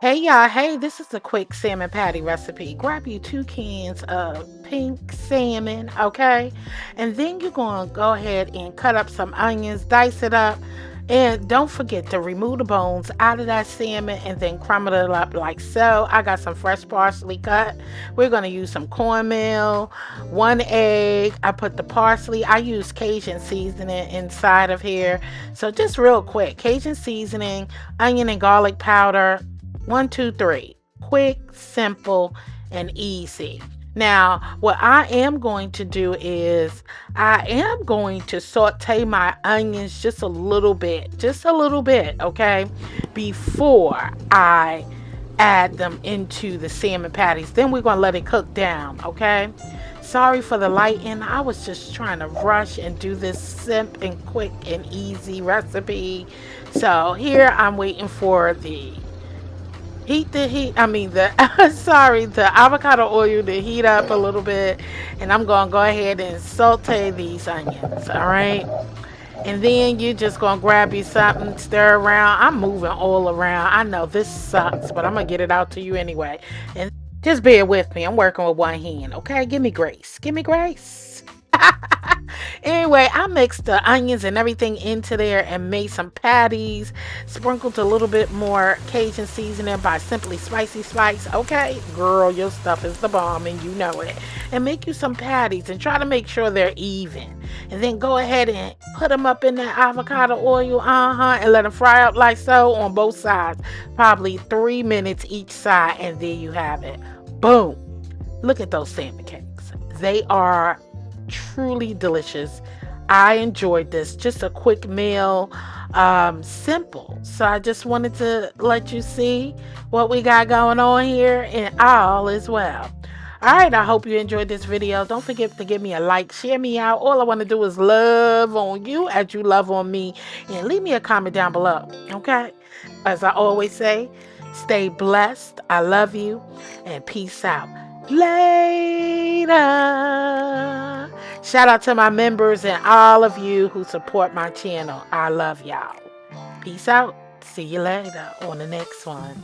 Hey y'all, hey, this is a quick salmon patty recipe. Grab you 2 cans of pink salmon, okay? And then you're going to go ahead and cut up some onions, dice it up, and don't forget to remove the bones out of that salmon and then crumble it up like so. I got some fresh parsley cut. We're going to use some cornmeal, 1 egg. I put the parsley. I use Cajun seasoning inside of here. So just real quick, Cajun seasoning, onion and garlic powder. One, two, three. Quick, simple, and easy. Now, what I am going to do is I am going to saute my onions just a little bit, okay, before I add them into the salmon patties. Then we're going to let it cook down, okay? Sorry for the lighting. I was just trying to rush and do this simple and quick and easy recipe. So here I'm waiting for the sorry, the avocado oil to heat up a little bit, and I'm gonna go ahead and saute these onions, all right? And then you just gonna grab you something, stir around. I'm moving all around. I know this sucks, but I'm gonna get it out to you anyway. And just bear with me. I'm working with one hand, okay? Give me grace. Give me grace. Anyway, I mixed the onions and everything into there and made some patties, sprinkled a little bit more Cajun seasoning by Simply Spicy Spice. Okay, girl, your stuff is the bomb and you know it. And make you some patties and try to make sure they're even. And then go ahead and put them up in that avocado oil, and let them fry up like so on both sides. Probably 3 minutes each side, and there you have it. Boom. Look at those salmon cakes. They are truly delicious. I enjoyed this. Just a quick meal, simple. So I just wanted to let you see what we got going on here, and all is well. All right, I hope you enjoyed this video. Don't forget to give me a like, share me out. All I want to do is love on you as you love on me, and leave me a comment down below. Okay? As I always say, stay blessed. I love you, and peace out. Later. Shout out to my members and all of you who support my channel. I love y'all. Peace out. See you later on the next one.